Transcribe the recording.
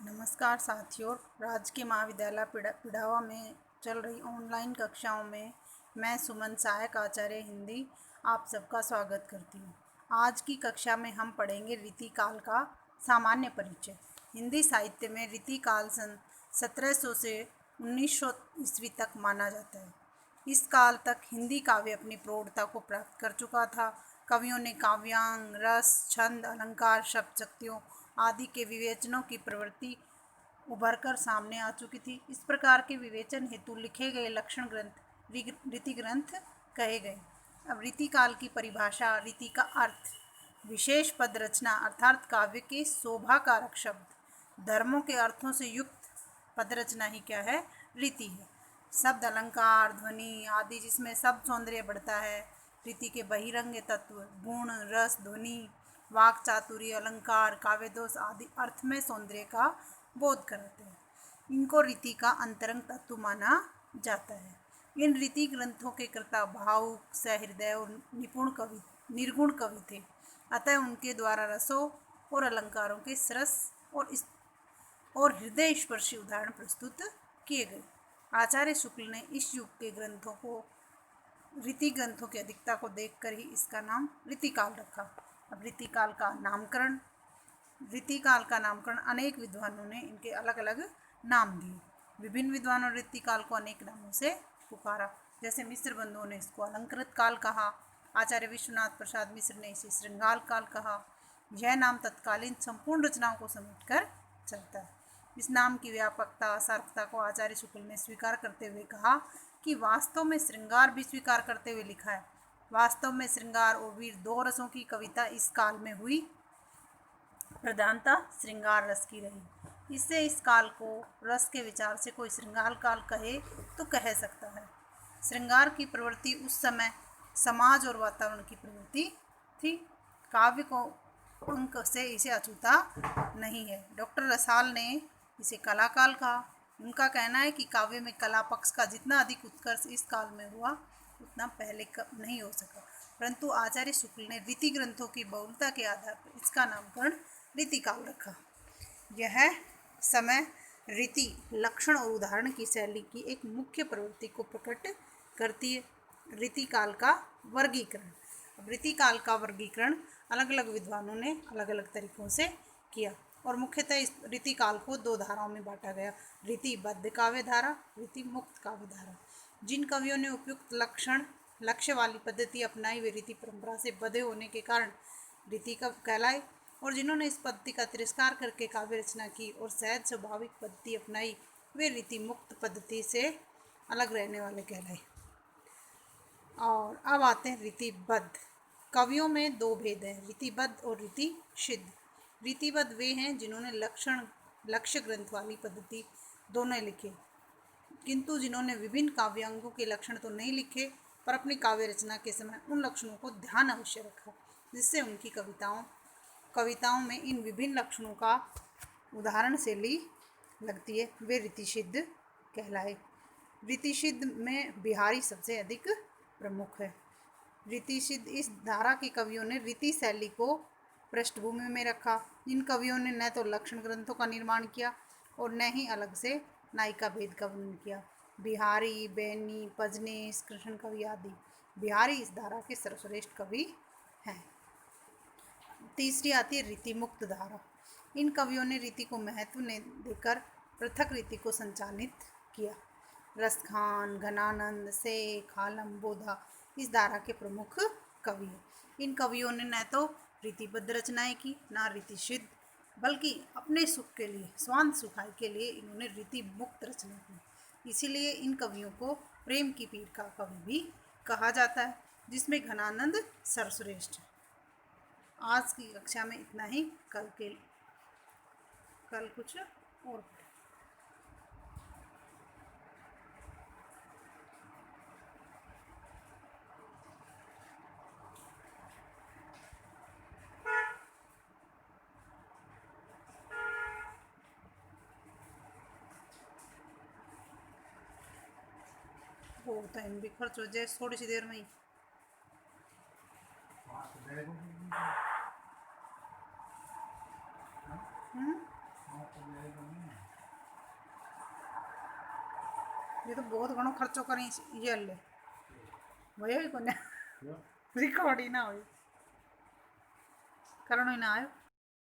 नमस्कार साथियों, राजकीय महाविद्यालय पिड़ावा में चल रही ऑनलाइन कक्षाओं में मैं सुमन सहायक आचार्य हिंदी आप सबका स्वागत करती हूँ। आज की कक्षा में हम पढ़ेंगे रीतिकाल का सामान्य परिचय। हिंदी साहित्य में रीतिकाल सन 1700 से 1900 ईस्वी तक माना जाता है। इस काल तक हिंदी काव्य अपनी प्रौढ़ता को प्राप्त कर चुका था। कवियों ने काव्यांग, रस, छंद, अलंकार, शब्द शक्तियों आदि के विवेचनों की प्रवृत्ति उभरकर सामने आ चुकी थी। इस प्रकार के विवेचन हेतु लिखे गए लक्षण ग्रंथ रीति ग्रंथ कहे गए। अब रीतिकाल की परिभाषा। रीति का अर्थ विशेष पद रचना अर्थात काव्य के शोभाकारक शब्द धर्मों के अर्थों से युक्त पद रचना ही क्या है? रीति है। शब्द, अलंकार, ध्वनि आदि जिसमें शब्द सौंदर्य बढ़ता है। रीति के बहिरंग तत्व गुण, रस, ध्वनि, वाक चातुर्य, अलंकार, काव्य दोष आदि अर्थ में सौंदर्य का बोध कराते हैं। इनको रीति का अंतरंग तत्व माना जाता है। इन रीति ग्रंथों के कर्ता भावुक, सहृदय और निर्गुण कवि थे। अतः उनके द्वारा रसों और अलंकारों के सरस और हृदय स्पर्शी उदाहरण प्रस्तुत किए गए। आचार्य शुक्ल ने इस युग के ग्रंथों को रीति ग्रंथों की अधिकता को देखकर ही इसका नाम रीतिकाल रखा। अब रीतिकाल का नामकरण। रीतिकाल का नामकरण अनेक विद्वानों ने इनके अलग अलग नाम दिए। विभिन्न विद्वानों ने रीतिकाल को अनेक नामों से पुकारा। जैसे मिश्र बंधुओं ने इसको अलंकृत काल कहा। आचार्य विश्वनाथ प्रसाद मिश्र ने इसे श्रृंगार काल कहा। यह नाम तत्कालीन संपूर्ण रचनाओं को समेटकर चलता है। इस नाम की व्यापकता, सार्थकता को आचार्य शुक्ल ने स्वीकार करते हुए कहा कि वास्तव में श्रृंगार भी स्वीकार करते हुए लिखा है। वास्तव में श्रृंगार और वीर दो रसों की कविता इस काल में हुई। प्रधानता श्रृंगार रस की रही। इससे इस काल को रस के विचार से कोई श्रृंगार काल कहे तो कह सकता है। श्रृंगार की प्रवृत्ति उस समय समाज और वातावरण की प्रवृत्ति थी। काव्य को अंक से इसे अछूता नहीं है। डॉक्टर रसाल ने इसे कला काल कहा। उनका कहना है कि काव्य में कला पक्ष का जितना अधिक उत्कर्ष इस काल में हुआ उतना पहले नहीं हो सका। परंतु आचार्य शुक्ल ने रीति ग्रंथों की बहुलता के आधार पर इसका नामकरण रीतिकाल रखा। यह समय रीति, लक्षण और उदाहरण की शैली की एक मुख्य प्रवृत्ति को प्रकट करती है। रीतिकाल का वर्गीकरण। अब रीतिकाल का वर्गीकरण अलग अलग विद्वानों ने अलग अलग तरीकों से किया और मुख्यतः इस रीतिकाल को दो धाराओं में बांटा गया। रीतिबद्ध काव्य धारा, रीति मुक्त काव्य धारा। जिन कवियों ने उपयुक्त लक्ष्य वाली पद्धति अपनाई वे रीति परंपरा से बंधे होने के कारण रीति का कहलाए, और जिन्होंने इस पद्धति का तिरस्कार करके काव्य रचना की और सहज स्वाभाविक पद्धति अपनाई वे रीति मुक्त पद्धति से अलग रहने वाले कहलाए। और अब आते हैं रीतिबद्ध। कवियों में दो भेद हैं, रीतिबद्ध और रीतिसिद्ध। रीतिबद्ध वे हैं जिन्होंने लक्ष्य ग्रंथ वाली पद्धति दोनों लिखे, किंतु जिन्होंने विभिन्न काव्यांगों के लक्षण तो नहीं लिखे पर अपनी काव्य रचना के समय उन लक्षणों को ध्यान अवश्य रखा, जिससे उनकी कविताओं में इन विभिन्न लक्षणों का उदाहरण से ली लगती है। वे रीतिसिद्ध कहलाए। रीतिसिद्ध में बिहारी सबसे अधिक प्रमुख है। रीतिसिद्ध इस धारा के कवियों ने रीति शैली को पृष्ठभूमि में रखा। इन कवियों ने न तो लक्षण ग्रंथों का निर्माण किया और न ही अलग से नायिका भेद का वर्णन किया। बिहारी, बैनी, पजनेश, कृष्ण कवि आदि। बिहारी इस धारा के सर्वश्रेष्ठ कवि हैं। तीसरी आती है रीति मुक्त धारा। इन कवियों ने रीति को महत्व ने देकर पृथक रीति को संचालित किया। रसखान, घनानंद, शेख, आलम, बोधा इस धारा के प्रमुख कवि हैं। इन कवियों ने न तो रीतिबद्ध रचनाएं की न रीतिसिद्ध, बल्कि अपने सुख के लिए, स्वांत सुखाय के लिए इन्होंने रीति मुक्त रचना की। इसीलिए इन कवियों को प्रेम की पीर का कवि भी कहा जाता है, जिसमें घनानंद सर्वश्रेष्ठ है। आज की कक्षा में इतना ही। कल कुछ और वो टाइम भी खर्च हो जाए थोड़ी सी देर में ही। ये तो बहुत घणो खर्चो करी ये ले भयो ही कोने रिकॉर्ड ही ना हो करणो ही ना आयो।